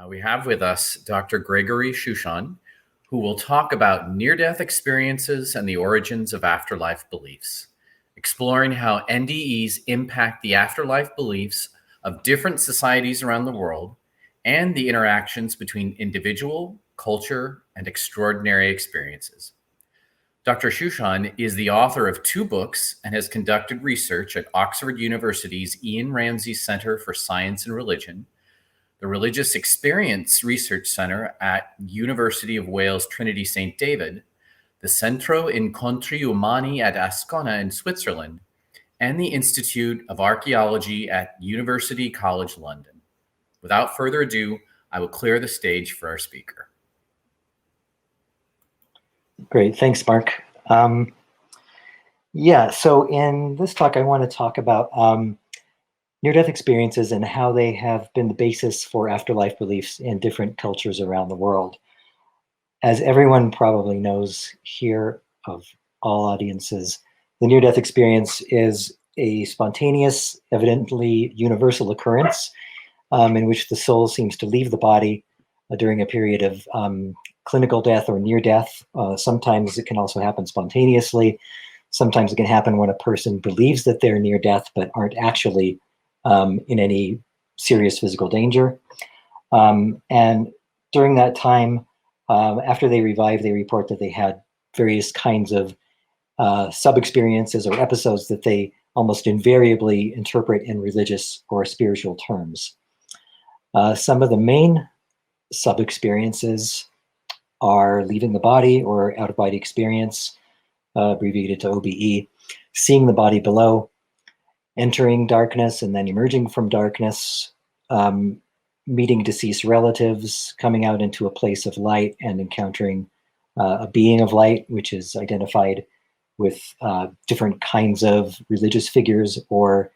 We have with us Dr. Gregory Shushan, who will talk about near-death experiences and the origins of afterlife beliefs, exploring how NDEs impact the afterlife beliefs of different societies around the world and the interactions between individual, culture, and extraordinary experiences. Dr. Shushan is the author of 2 books and has conducted research at Oxford University's Ian Ramsey Centre for Science and Religion, the Religious Experience Research Centre at University of Wales Trinity St. David, the Centro Incontri Umani at Ascona in Switzerland, and the Institute of Archaeology at University College London. Without further ado, I will clear the stage for our speaker. Great, thanks, Mark. So in this talk, I want to talk about near-death experiences and how they have been the basis for afterlife beliefs in different cultures around the world. As everyone probably knows here of all audiences, the near-death experience is a spontaneous, evidently universal occurrence in which the soul seems to leave the body during a period of clinical death or near death. Sometimes it can also happen spontaneously. Sometimes it can happen when a person believes that they're near death but aren't actually in any serious physical danger. And during that time, after they revive, they report that they had various kinds of sub-experiences or episodes that they almost invariably interpret in religious or spiritual terms. Some of the main sub-experiences are leaving the body or out-of-body experience, abbreviated to OBE, seeing the body below, entering darkness and then emerging from darkness, meeting deceased relatives, coming out into a place of light and encountering a being of light, which is identified with different kinds of religious figures or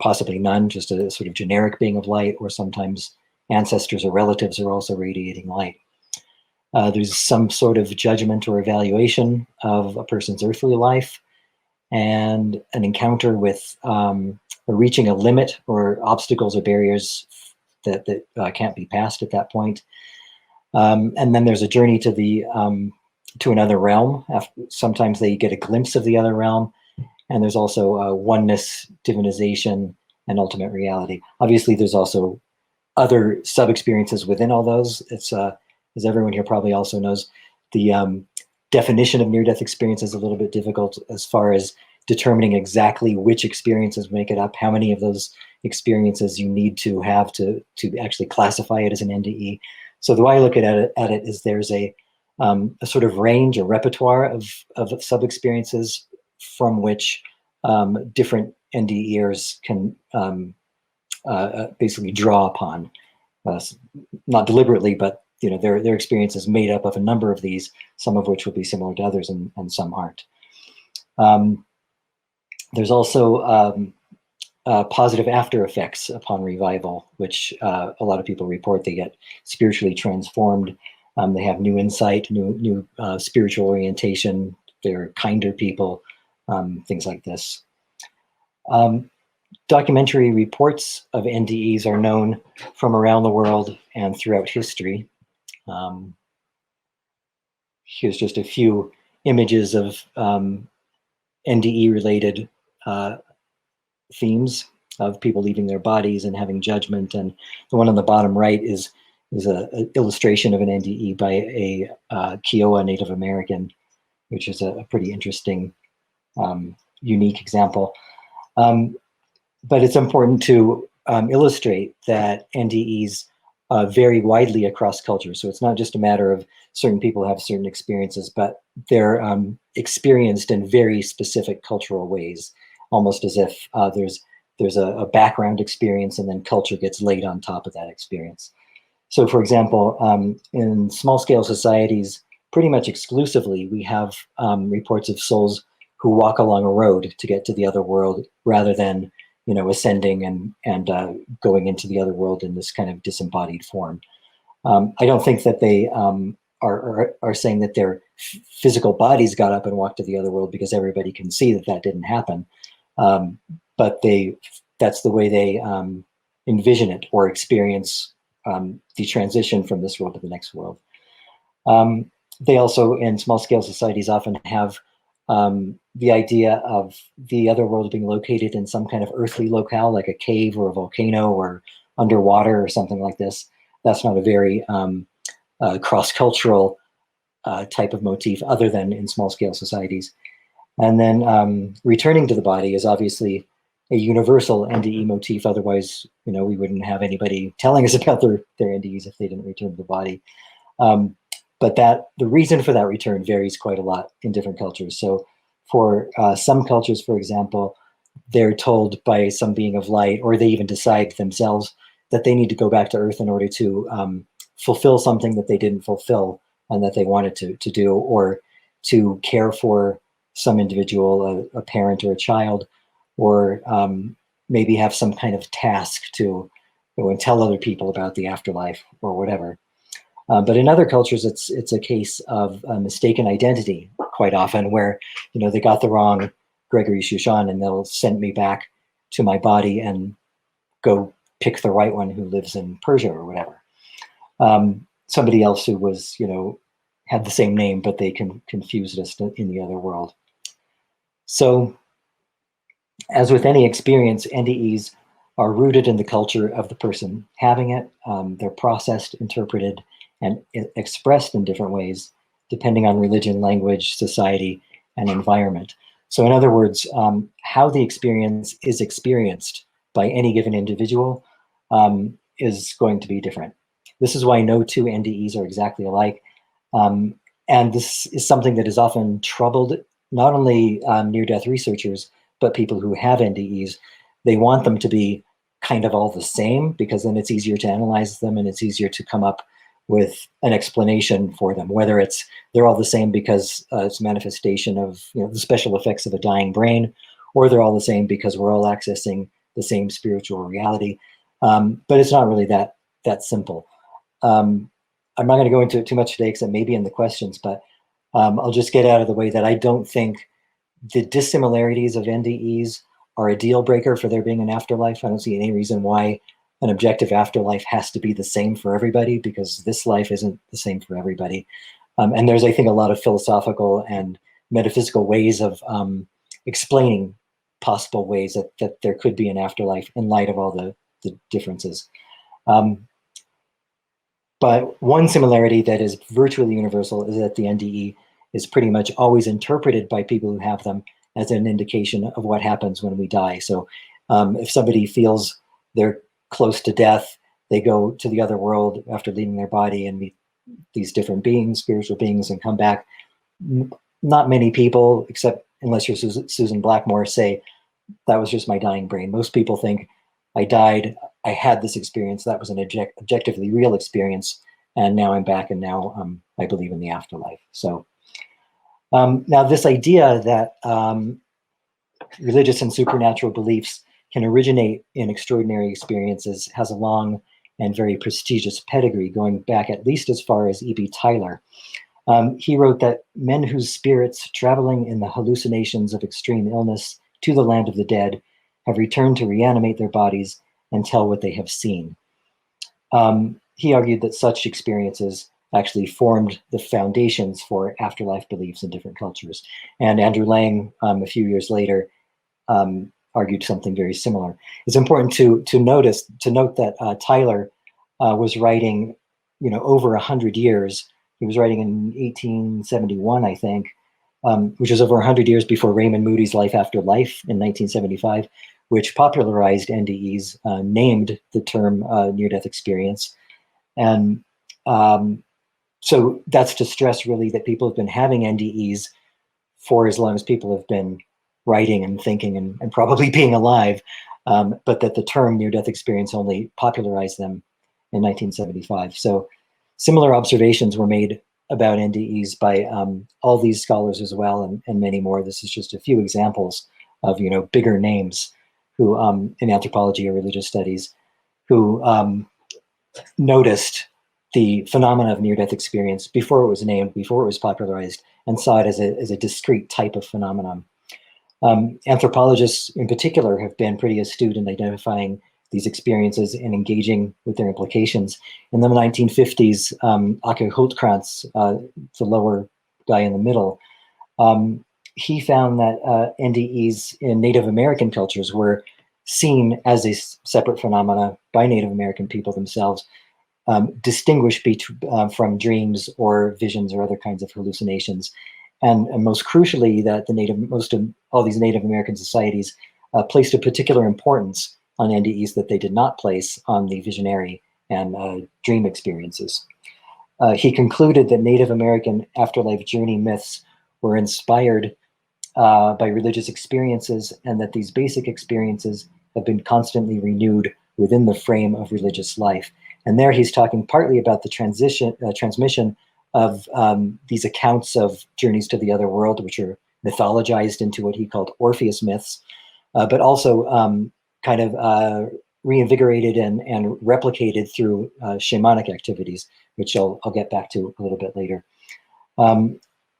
possibly none, just a sort of generic being of light, or sometimes ancestors or relatives are also radiating light. There's some sort of judgment or evaluation of a person's earthly life, and an encounter with reaching a limit or obstacles or barriers that can't be passed at that point. And then there's a journey to another realm. Sometimes they get a glimpse of the other realm, and there's also oneness, divinization, and ultimate reality. Obviously, there's also other sub-experiences within all those. It's as everyone here probably also knows, the definition of near-death experience is a little bit difficult as far as determining exactly which experiences make it up, how many of those experiences you need to have to actually classify it as an NDE. So the way I look at it is there's a sort of range, a repertoire of sub-experiences from which different NDEers can basically draw upon, not deliberately, but their experience is made up of a number of these, some of which will be similar to others and some aren't. There's also positive after effects upon revival, which a lot of people report. They get spiritually transformed. They have new insight, new spiritual orientation. They're kinder people, things like this. Documentary reports of NDEs are known from around the world and throughout history. Here's just a few images of NDE-related themes of people leaving their bodies and having judgment. And the one on the bottom right is an illustration of an NDE by a Kiowa Native American, which is a pretty interesting, unique example. But it's important to illustrate that NDEs vary widely across cultures. So it's not just a matter of certain people have certain experiences, but they're experienced in very specific cultural ways, almost as if there's a background experience and then culture gets laid on top of that experience. So for example, in small-scale societies, pretty much exclusively, we have reports of souls who walk along a road to get to the other world rather than ascending and going into the other world in this kind of disembodied form. I don't think that they are saying that their physical bodies got up and walked to the other world, because everybody can see that didn't happen. But that's the way they envision it or experience the transition from this world to the next world. They also, in small-scale societies, often have the idea of the other world being located in some kind of earthly locale, like a cave or a volcano or underwater or something like this. That's not a very cross-cultural type of motif other than in small-scale societies. And then returning to the body is obviously a universal NDE motif. Otherwise, we wouldn't have anybody telling us about their NDEs if they didn't return to the body. But the reason for that return varies quite a lot in different cultures. So for some cultures, for example, they're told by some being of light, or they even decide themselves that they need to go back to Earth in order to fulfill something that they didn't fulfill and that they wanted to do, or to care for some individual, a parent or a child, or maybe have some kind of task to tell other people about the afterlife or whatever. But in other cultures, it's a case of mistaken identity quite often, where they got the wrong Gregory Shushan, and they'll send me back to my body and go pick the right one who lives in Persia or whatever. Somebody else who was had the same name, but they confused us in the other world. So, as with any experience, NDEs are rooted in the culture of the person having it. They're processed, interpreted, and expressed in different ways, depending on religion, language, society, and environment. So in other words, how the experience is experienced by any given individual is going to be different. This is why no two NDEs are exactly alike. And this is something that has often troubled not only near-death researchers, but people who have NDEs. They want them to be kind of all the same, because then it's easier to analyze them and it's easier to come up with an explanation for them, whether they're all the same because it's a manifestation of the special effects of a dying brain, or they're all the same because we're all accessing the same spiritual reality. But it's not really that simple. I'm not going to go into it too much today, because it may be in the questions, but I'll just get out of the way that I don't think the dissimilarities of NDEs are a deal breaker for there being an afterlife. I don't see any reason why an objective afterlife has to be the same for everybody, because this life isn't the same for everybody. And there's, I think, a lot of philosophical and metaphysical ways of explaining possible ways that there could be an afterlife in light of all the differences. But one similarity that is virtually universal is that the NDE is pretty much always interpreted by people who have them as an indication of what happens when we die. So if somebody feels they're close to death, they go to the other world after leaving their body and meet these different beings, spiritual beings, and come back. Not many people, except unless you're Susan Blackmore, say, that was just my dying brain. Most people think, I died, I had this experience, that was an objectively real experience, and now I'm back, and now I believe in the afterlife. So now this idea that religious and supernatural beliefs can originate in extraordinary experiences has a long and very prestigious pedigree, going back at least as far as E.B. Tyler. He wrote that men whose spirits, traveling in the hallucinations of extreme illness to the land of the dead, have returned to reanimate their bodies and tell what they have seen. He argued that such experiences actually formed the foundations for afterlife beliefs in different cultures. And Andrew Lang, a few years later, argued something very similar. It's important to note that Tyler was writing, over 100 years. He was writing in 1871, I think, which was over 100 years before Raymond Moody's Life After Life in 1975, which popularized NDEs, named the term near-death experience. And so that's to stress, really, that people have been having NDEs for as long as people have been writing and thinking and probably being alive, but that the term near-death experience only popularized them in 1975. So similar observations were made about NDEs by all these scholars as well, and many more. This is just a few examples of bigger names who in anthropology or religious studies who noticed the phenomena of near-death experience before it was named, before it was popularized, and saw it as a discrete type of phenomenon. Anthropologists in particular have been pretty astute in identifying these experiences and engaging with their implications. In the 1950s, Ake Holtkrantz, the lower guy in the middle, he found that NDEs in Native American cultures were seen as a separate phenomena by Native American people themselves, distinguished from dreams or visions or other kinds of hallucinations. And most crucially, that most of all these Native American societies placed a particular importance on NDEs that they did not place on the visionary and dream experiences. He concluded that Native American afterlife journey myths were inspired by religious experiences, and that these basic experiences have been constantly renewed within the frame of religious life. And there he's talking partly about the transmission of these accounts of journeys to the other world, which are mythologized into what he called Orpheus myths, but also kind of reinvigorated and replicated through shamanic activities, which I'll get back to a little bit later.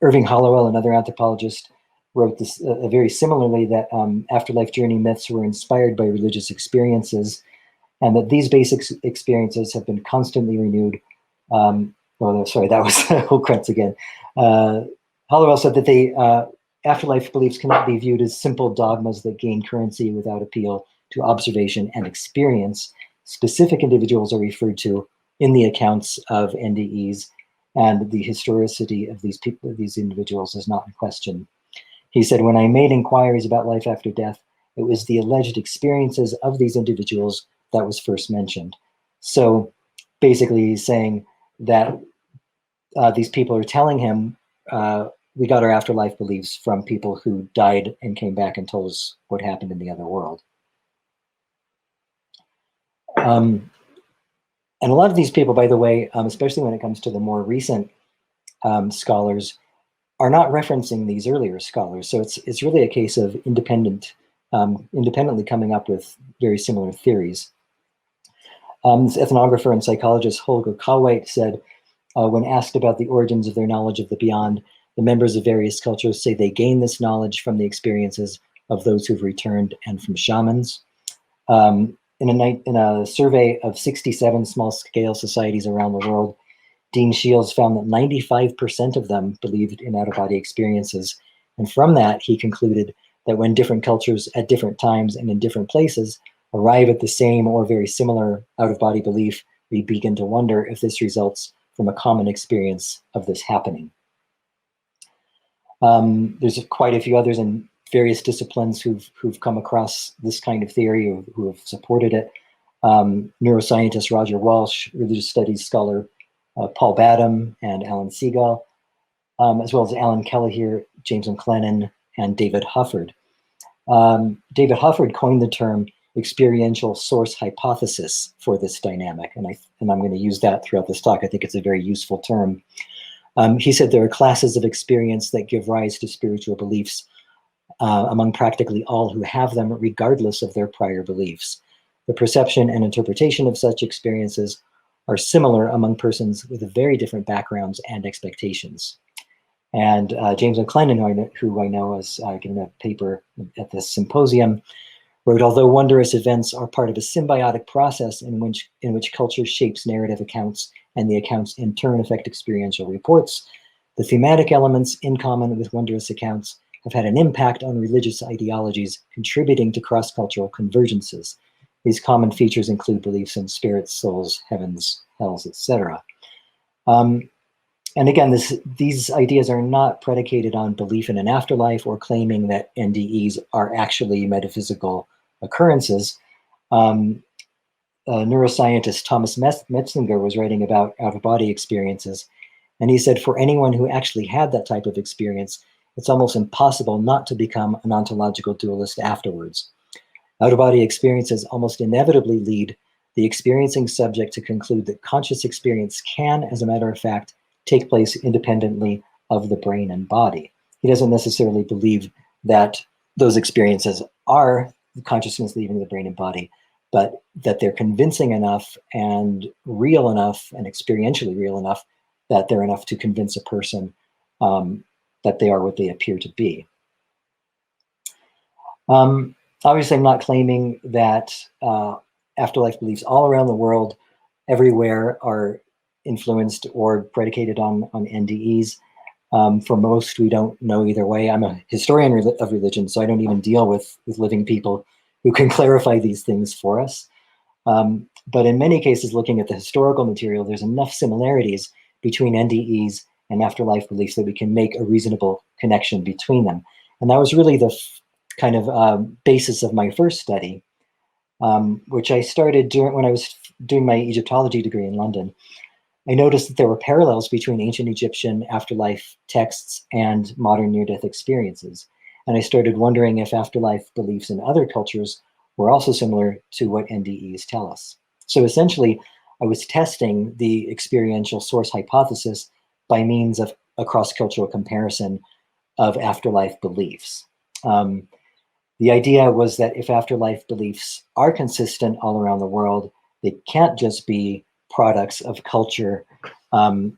Irving Hollowell, another anthropologist, wrote this very similarly, that afterlife journey myths were inspired by religious experiences, and that these basic experiences have been constantly renewed. Sorry, that was Holkrantz again. Hollowell said that afterlife beliefs cannot be viewed as simple dogmas that gain currency without appeal to observation and experience. Specific individuals are referred to in the accounts of NDEs, and the historicity of these individuals is not in question. He said, when I made inquiries about life after death, it was the alleged experiences of these individuals that was first mentioned. So basically he's saying that these people are telling him, we got our afterlife beliefs from people who died and came back and told us what happened in the other world. And a lot of these people, by the way, especially when it comes to the more recent scholars, are not referencing these earlier scholars. So it's really a case of independently coming up with very similar theories. This ethnographer and psychologist Holger Kawait said, when asked about the origins of their knowledge of the beyond, the members of various cultures say they gain this knowledge from the experiences of those who've returned and from shamans. In a survey of 67 small-scale societies around the world, Dean Shields found that 95% of them believed in out-of-body experiences. And from that, he concluded that when different cultures at different times and in different places arrive at the same or very similar out-of-body belief, we begin to wonder if this results from a common experience of this happening. There's quite a few others in various disciplines who've come across this kind of theory or who have supported it. Neuroscientist Roger Walsh, religious studies scholar Paul Badham and Alan Seagal, as well as Alan Kelleher, James McLennan, and David Hufford. David Hufford coined the term experiential source hypothesis for this dynamic, and I'm going to use that throughout this talk. I think it's a very useful term. He said there are classes of experience that give rise to spiritual beliefs among practically all who have them, regardless of their prior beliefs. The perception and interpretation of such experiences are similar among persons with very different backgrounds and expectations. And James McLennan, who I know has given a paper at this symposium, wrote, although wondrous events are part of a symbiotic process in which culture shapes narrative accounts and the accounts in turn affect experiential reports, the thematic elements in common with wondrous accounts have had an impact on religious ideologies, contributing to cross-cultural convergences. These common features include beliefs in spirits, souls, heavens, hells, etc. And again, these ideas are not predicated on belief in an afterlife or claiming that NDEs are actually metaphysical occurrences. Neuroscientist Thomas Metzinger was writing about out-of-body experiences, and he said, for anyone who actually had that type of experience, it's almost impossible not to become an ontological dualist afterwards. Out-of-body experiences almost inevitably lead the experiencing subject to conclude that conscious experience can, as a matter of fact, take place independently of the brain and body. He doesn't necessarily believe that those experiences are consciousness leaving the brain and body, but that they're convincing enough and real enough and experientially real enough that they're enough to convince a person that they are what they appear to be. Obviously, I'm not claiming that afterlife beliefs all around the world, everywhere, are influenced or predicated on NDEs. For most, we don't know either way. I'm a historian of religion, so I don't even deal with living people who can clarify these things for us. But in many cases, looking at the historical material, there's enough similarities between NDEs and afterlife beliefs that we can make a reasonable connection between them. And that was really the kind of basis of my first study, which I started when I was doing my Egyptology degree in London. I noticed that there were parallels between ancient Egyptian afterlife texts and modern near-death experiences. And I started wondering if afterlife beliefs in other cultures were also similar to what NDEs tell us. So essentially, I was testing the experiential source hypothesis by means of a cross-cultural comparison of afterlife beliefs. The idea was that if afterlife beliefs are consistent all around the world, they can't just be products of culture,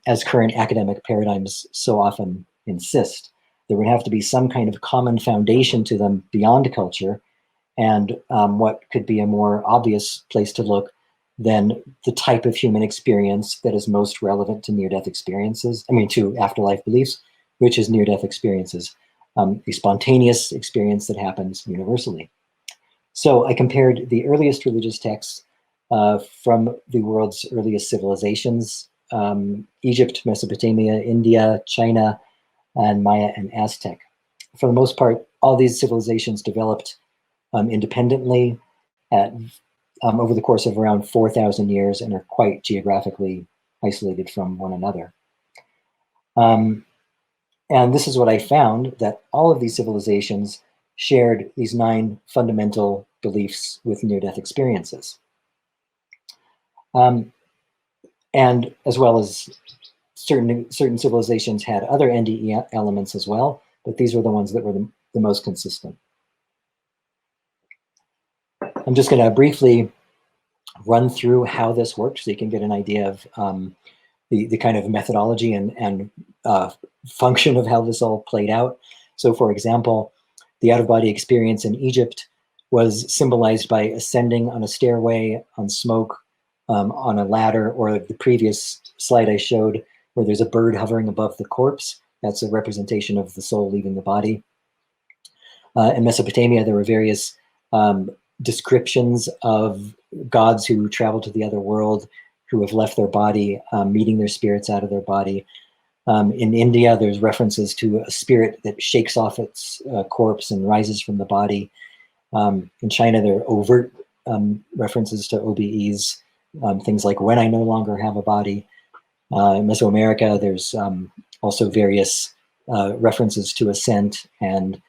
as current academic paradigms so often insist. There would have to be some kind of common foundation to them beyond culture, and what could be a more obvious place to look than the type of human experience that is most relevant to near-death experiences, to afterlife beliefs, which is near-death experiences, a spontaneous experience that happens universally. So I compared the earliest religious texts from the world's earliest civilizations, Egypt, Mesopotamia, India, China, and Maya and Aztec. For the most part, all these civilizations developed independently over the course of around 4,000 years and are quite geographically isolated from one another. And this is what I found, that all of these civilizations shared these 9 fundamental beliefs with near-death experiences. And as well as certain civilizations had other NDE elements as well, but these were the ones that were the most consistent. I'm just going to briefly run through how this works so you can get an idea of the kind of methodology and function of how this all played out. So for example, the out-of-body experience in Egypt was symbolized by ascending on a stairway, on smoke, on a ladder, or the previous slide I showed where there's a bird hovering above the corpse. That's a representation of the soul leaving the body. In Mesopotamia, there were various descriptions of gods who travel to the other world, who have left their body, meeting their spirits out of their body. In India, there's references to a spirit that shakes off its corpse and rises from the body. In China, there are overt references to OBEs, things like when I no longer have a body. In Mesoamerica, there's also various references to ascent and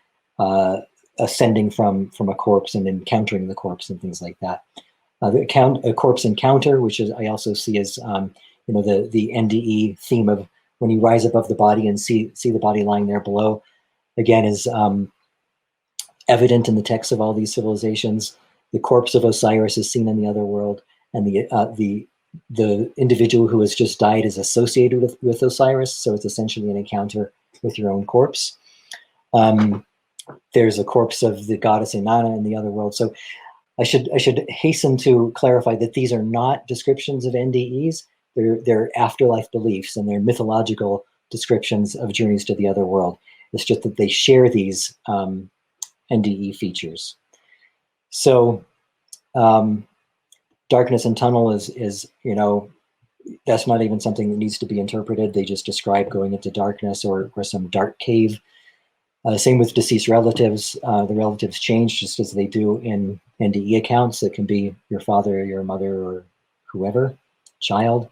ascending from a corpse and encountering the corpse and things like that. A corpse encounter, which is I also see as the NDE theme of when you rise above the body and see the body lying there below, again is evident in the texts of all these civilizations. The corpse of Osiris is seen in the other world, and the individual who has just died is associated with Osiris, so it's essentially an encounter with your own corpse. There's a corpse of the goddess Inanna in the other world. So I should hasten to clarify that these are not descriptions of NDEs. They're afterlife beliefs, and they're mythological descriptions of journeys to the other world. It's just that they share these NDE features. So darkness and tunnel is that's not even something that needs to be interpreted. They just describe going into darkness or some dark cave. Same with deceased relatives. The relatives change just as they do in NDE accounts. It can be your father or your mother or whoever, child.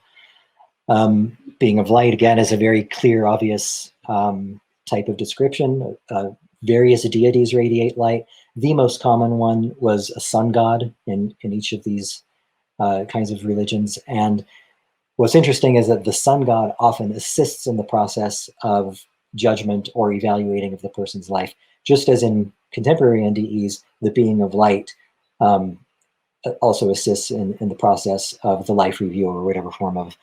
Being of light, again, is a very clear, obvious type of description. Various deities radiate light. The most common one was a sun god in each of these kinds of religions. And what's interesting is that the sun god often assists in the process of judgment or evaluating of the person's life. Just as in contemporary NDEs, the being of light also assists in the process of the life review or whatever form of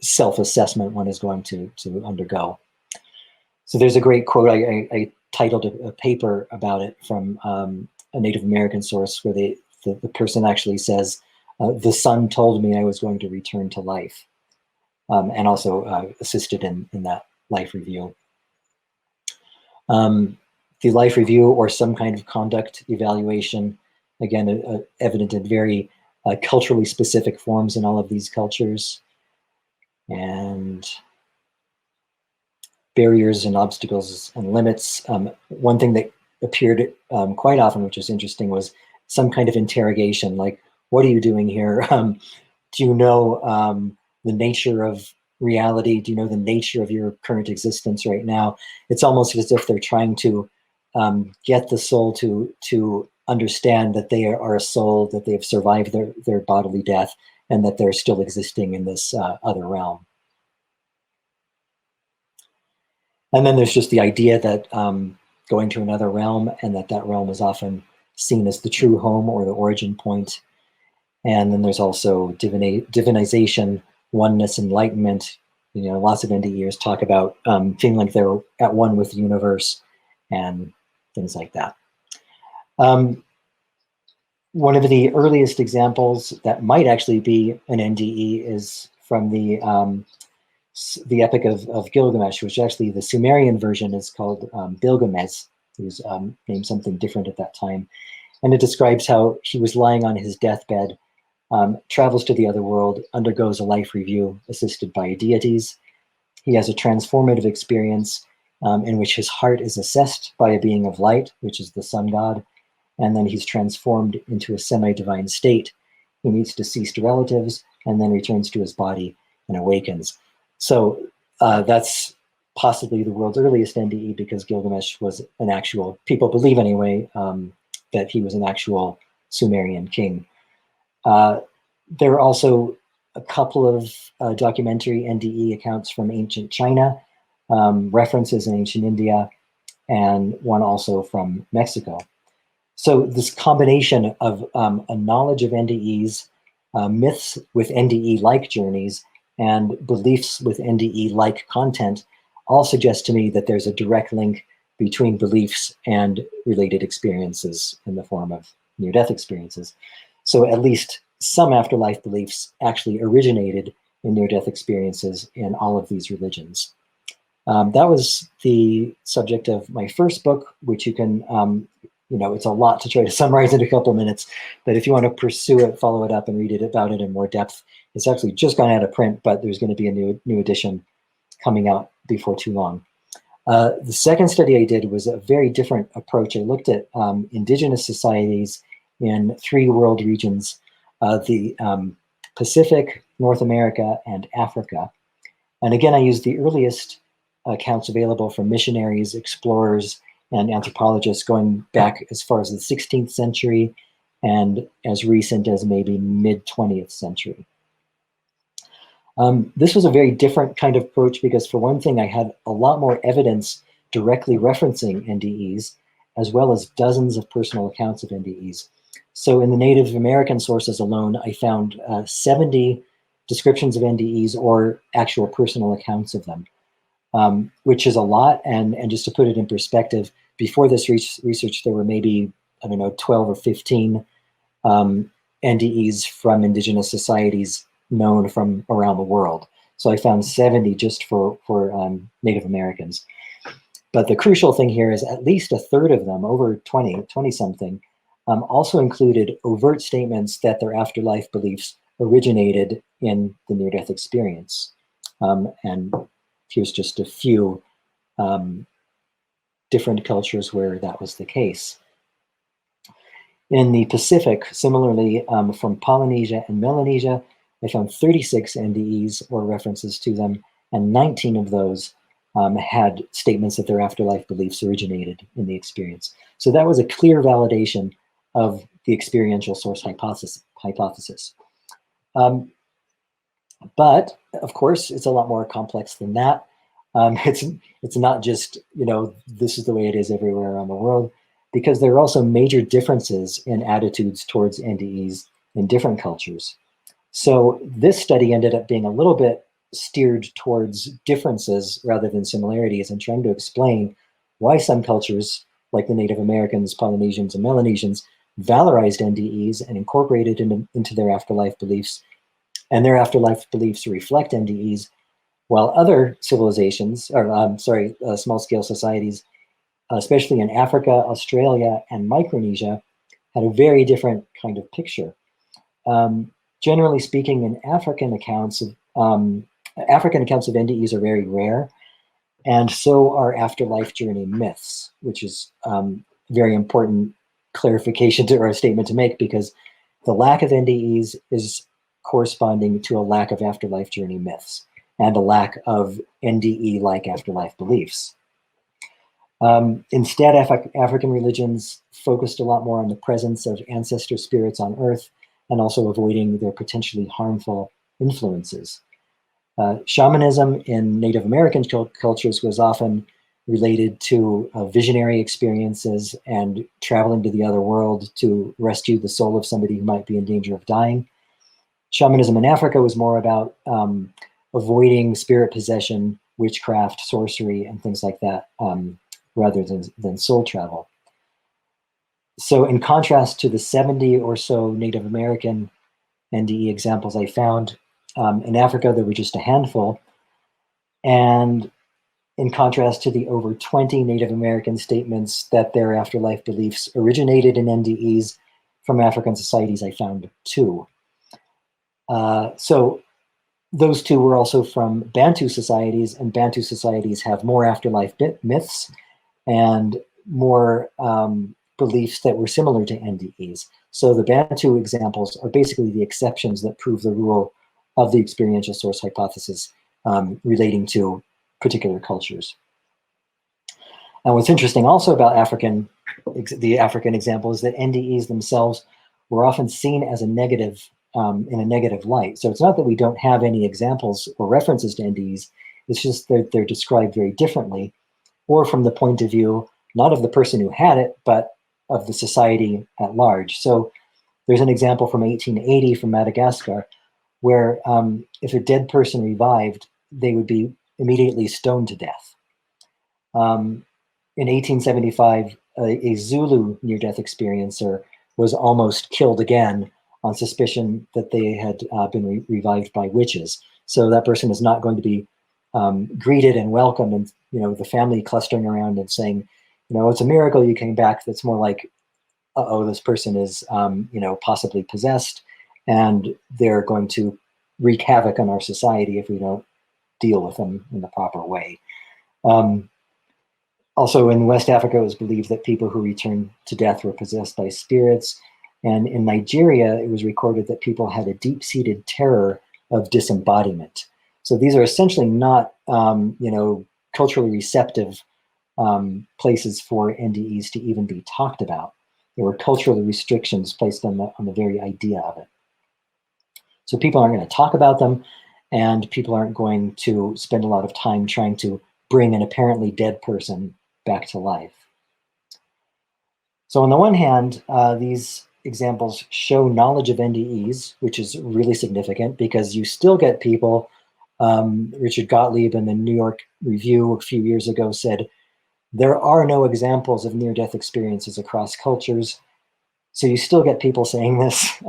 self-assessment one is going to undergo. So there's a great quote, I titled a paper about it from a Native American source where they the person actually says, the sun told me I was going to return to life, and also assisted in that life review. The life review or some kind of conduct evaluation, again, evident in very culturally specific forms in all of these cultures. And barriers and obstacles and limits. One thing that appeared quite often, which was interesting, was some kind of interrogation, like, what are you doing here? Do you know the nature of reality? Do you know the nature of your current existence right now? It's almost as if they're trying to get the soul to understand that they are a soul, that they have survived their bodily death, and that they're still existing in this other realm. And then there's just the idea that going to another realm, and that realm is often seen as the true home or the origin point. And then there's also divinization, oneness, enlightenment. Lots of NDEs talk about feeling like they're at one with the universe and things like that. One of the earliest examples that might actually be an NDE is from the Epic of Gilgamesh, which actually the Sumerian version is called Bilgamesh. He was named something different at that time. And it describes how he was lying on his deathbed, travels to the other world, undergoes a life review assisted by deities. He has a transformative experience in which his heart is assessed by a being of light, which is the sun god, and then he's transformed into a semi-divine state. He meets deceased relatives and then returns to his body and awakens. So that's possibly the world's earliest NDE, because Gilgamesh was an actual, people believe anyway, that he was an actual Sumerian king. There are also a couple of documentary NDE accounts from ancient China, references in ancient India, and one also from Mexico. So this combination of a knowledge of NDEs, myths with NDE-like journeys, and beliefs with NDE-like content all suggest to me that there's a direct link between beliefs and related experiences in the form of near-death experiences. So at least some afterlife beliefs actually originated in near-death experiences in all of these religions. That was the subject of my first book, which you can, it's a lot to try to summarize in a couple minutes, but if you want to pursue it, follow it up, and read about it in more depth, it's actually just gone out of print, but there's going to be a new edition coming out before too long. The second study I did was a very different approach. I looked at indigenous societies in 3 world regions, the Pacific, North America, and Africa. And again, I used the earliest accounts available from missionaries, explorers, and anthropologists going back as far as the 16th century and as recent as maybe mid-20th century. This was a very different kind of approach because, for one thing, I had a lot more evidence directly referencing NDEs, as well as dozens of personal accounts of NDEs. So in the Native American sources alone, I found 70 descriptions of NDEs or actual personal accounts of them, which is a lot. And just to put it in perspective, before this research, there were maybe, 12 or 15 NDEs from indigenous societies known from around the world. So I found 70 just for Native Americans. But the crucial thing here is at least a third of them, over 20 something, also included overt statements that their afterlife beliefs originated in the near-death experience. And here's just a few different cultures where that was the case. In the Pacific, similarly, from Polynesia and Melanesia, I found 36 NDEs or references to them, and 19 of those had statements that their afterlife beliefs originated in the experience. So that was a clear validation of the experiential source hypothesis. But of course, it's a lot more complex than that. It's not just, this is the way it is everywhere around the world, because there are also major differences in attitudes towards NDEs in different cultures. So this study ended up being a little bit steered towards differences rather than similarities, and trying to explain why some cultures, like the Native Americans, Polynesians, and Melanesians, valorized NDEs and incorporated into their afterlife beliefs, and their afterlife beliefs reflect NDEs, while other civilizations, or small-scale societies, especially in Africa, Australia, and Micronesia, had a very different kind of picture. Generally speaking, in African accounts of NDEs are very rare, and so are afterlife journey myths, which is very important clarification to, or a statement to make, because the lack of NDEs is corresponding to a lack of afterlife journey myths and a lack of NDE-like afterlife beliefs. Instead, African religions focused a lot more on the presence of ancestor spirits on Earth and also avoiding their potentially harmful influences. Shamanism in Native American cultures was often related to visionary experiences and traveling to the other world to rescue the soul of somebody who might be in danger of dying. Shamanism in Africa was more about avoiding spirit possession, witchcraft, sorcery, and things like that, rather than soul travel. So in contrast to the 70 or so Native American NDE examples I found, in Africa there were just a handful. And in contrast to the over 20 Native American statements that their afterlife beliefs originated in NDEs from African societies, I found 2. So those 2 were also from Bantu societies, and Bantu societies have more afterlife myths and more beliefs that were similar to NDEs. So the Bantu examples are basically the exceptions that prove the rule of the experiential source hypothesis relating to particular cultures. And what's interesting also about the African example is that NDEs themselves were often seen as a negative, in a negative light. So it's not that we don't have any examples or references to NDEs, it's just that they're described very differently, or from the point of view, not of the person who had it, but of the society at large. So there's an example from 1880 from Madagascar, where if a dead person revived, they would be immediately stoned to death. In 1875, a Zulu near-death experiencer was almost killed again on suspicion that they had been revived by witches. So that person is not going to be greeted and welcomed, and the family clustering around and saying, it's a miracle you came back. That's more like, uh-oh, this person is possibly possessed, and they're going to wreak havoc on our society if we don't deal with them in the proper way. Also, in West Africa, it was believed that people who returned to death were possessed by spirits. And in Nigeria, it was recorded that people had a deep-seated terror of disembodiment. So these are essentially not, culturally receptive places for NDEs to even be talked about. There were cultural restrictions placed on the very idea of it. So people aren't going to talk about them, and people aren't going to spend a lot of time trying to bring an apparently dead person back to life. So on the one hand, these examples show knowledge of NDEs, which is really significant because you still get people, Richard Gottlieb in the New York Review a few years ago said, there are no examples of near-death experiences across cultures. So you still get people saying this.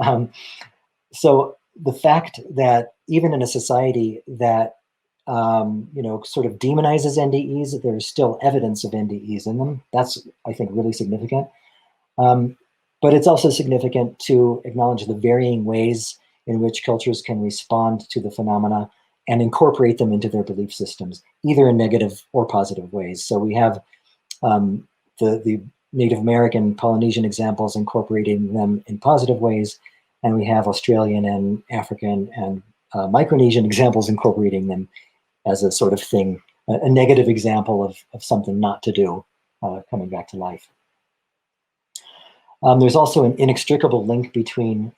So the fact that even in a society that sort of demonizes NDEs, there's still evidence of NDEs in them. That's, I think, really significant. But it's also significant to acknowledge the varying ways in which cultures can respond to the phenomena and incorporate them into their belief systems, either in negative or positive ways. So we have the Native American Polynesian examples incorporating them in positive ways, and we have Australian and African and Micronesian examples incorporating them as a sort of thing, a negative example of something not to do coming back to life. There's also an inextricable link between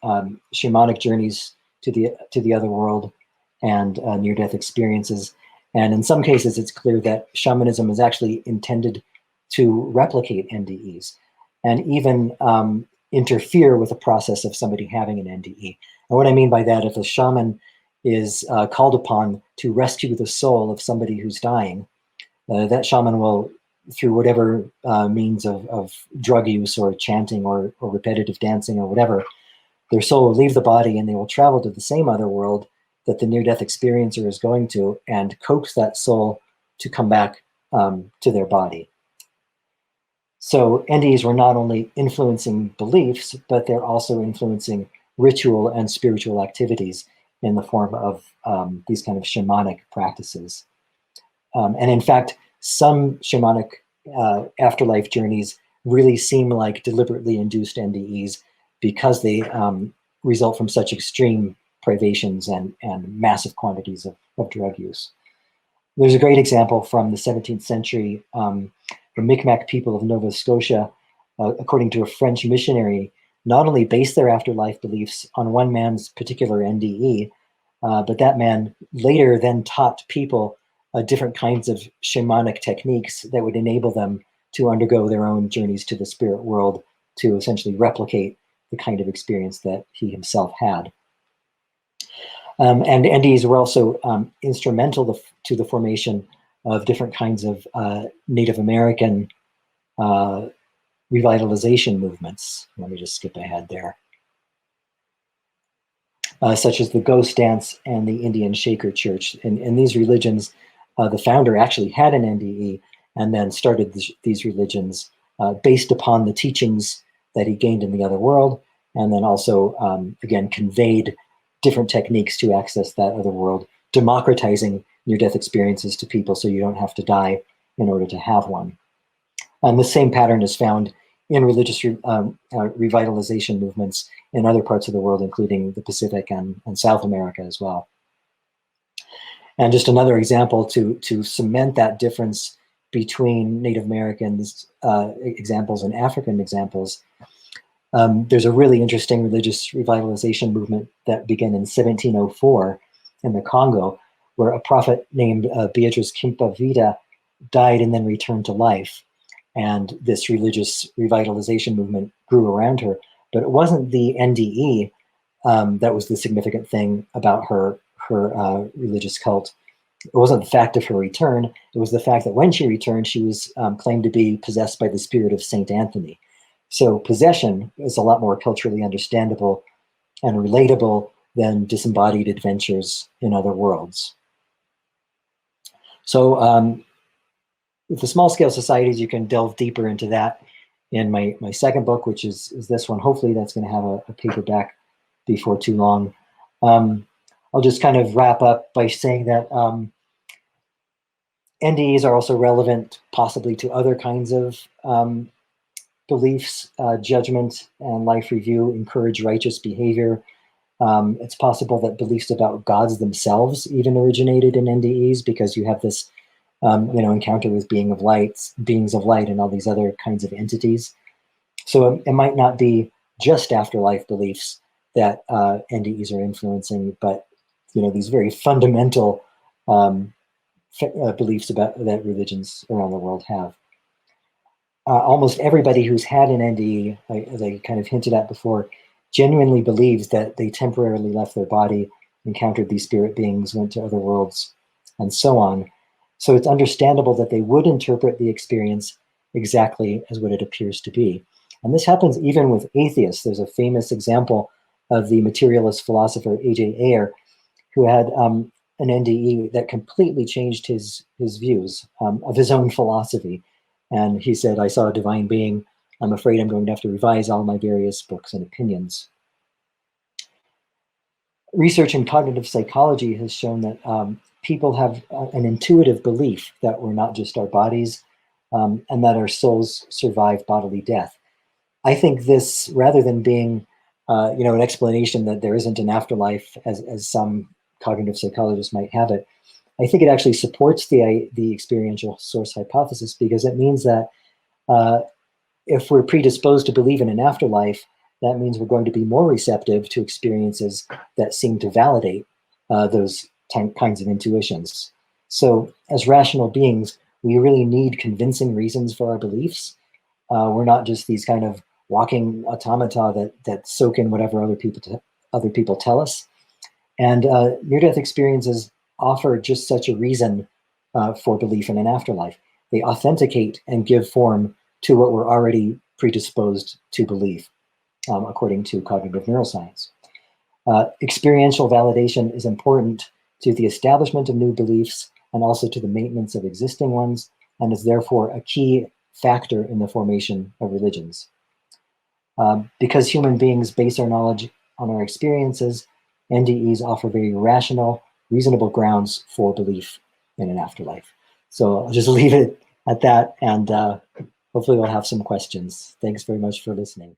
shamanic journeys to the other world and near-death experiences. And in some cases, it's clear that shamanism is actually intended to replicate NDEs and even interfere with the process of somebody having an NDE. And what I mean by that, if a shaman is called upon to rescue the soul of somebody who's dying, that shaman will through whatever means of drug use or chanting or repetitive dancing or whatever, their soul will leave the body and they will travel to the same other world that the near-death experiencer is going to and coax that soul to come back to their body. So NDEs were not only influencing beliefs, but they're also influencing ritual and spiritual activities in the form of these kind of shamanic practices. And in fact, some shamanic afterlife journeys really seem like deliberately induced NDEs because they result from such extreme privations and massive quantities of drug use. There's a great example from the 17th century. The Micmac people of Nova Scotia, according to a French missionary, not only based their afterlife beliefs on one man's particular NDE, but that man later then taught people different kinds of shamanic techniques that would enable them to undergo their own journeys to the spirit world to essentially replicate the kind of experience that he himself had. And NDEs were also instrumental to the formation of different kinds of Native American revitalization movements. Let me just skip ahead there. Such as the Ghost Dance and the Indian Shaker Church. In these religions, the founder actually had an NDE and then started these religions based upon the teachings that he gained in the other world, and then also, again, conveyed different techniques to access that other world, democratizing near-death experiences to people so you don't have to die in order to have one. And the same pattern is found in religious revitalization movements in other parts of the world, including the Pacific and South America as well. And just another example to cement that difference between Native Americans examples and African examples, there's a really interesting religious revitalization movement that began in 1704 in the Congo, where a prophet named Beatrice Kimpavita died and then returned to life. And this religious revitalization movement grew around her. But it wasn't the NDE that was the significant thing about her religious cult. It wasn't the fact of her return. It was the fact that when she returned, she was claimed to be possessed by the spirit of Saint Anthony. So possession is a lot more culturally understandable and relatable than disembodied adventures in other worlds. So with the small-scale societies, you can delve deeper into that in my second book, which is this one. Hopefully that's going to have a paperback before too long. I'll just kind of wrap up by saying that NDEs are also relevant possibly to other kinds of beliefs. Judgment and life review encourage righteous behavior. It's possible that beliefs about gods themselves even originated in NDEs, because you have this encounter with beings of light, and all these other kinds of entities. So it might not be just afterlife beliefs that NDEs are influencing, but these very fundamental beliefs about that religions around the world have. Almost everybody who's had an NDE, as I kind of hinted at before, genuinely believes that they temporarily left their body, encountered these spirit beings, went to other worlds, and so on. So it's understandable that they would interpret the experience exactly as what it appears to be. And this happens even with atheists. There's a famous example of the materialist philosopher A.J. Ayer, who had an NDE that completely changed his views of his own philosophy. And he said, "I saw a divine being. I'm afraid I'm going to have to revise all my various books and opinions." Research in cognitive psychology has shown that people have an intuitive belief that we're not just our bodies, and that our souls survive bodily death. I think this, rather than being an explanation that there isn't an afterlife, as some cognitive psychologists might have it, I think it actually supports the experiential source hypothesis, because it means that if we're predisposed to believe in an afterlife, that means we're going to be more receptive to experiences that seem to validate those kinds of intuitions. So as rational beings, we really need convincing reasons for our beliefs. We're not just these kind of walking automata that soak in whatever other people tell us. And near-death experiences offer just such a reason for belief in an afterlife. they authenticate and give form to what we're already predisposed to believe, according to cognitive neuroscience. Experiential validation is important to the establishment of new beliefs and also to the maintenance of existing ones, and is therefore a key factor in the formation of religions. Because human beings base our knowledge on our experiences, NDEs offer very rational, reasonable grounds for belief in an afterlife. So I'll just leave it at that, and hopefully we'll have some questions. Thanks very much for listening.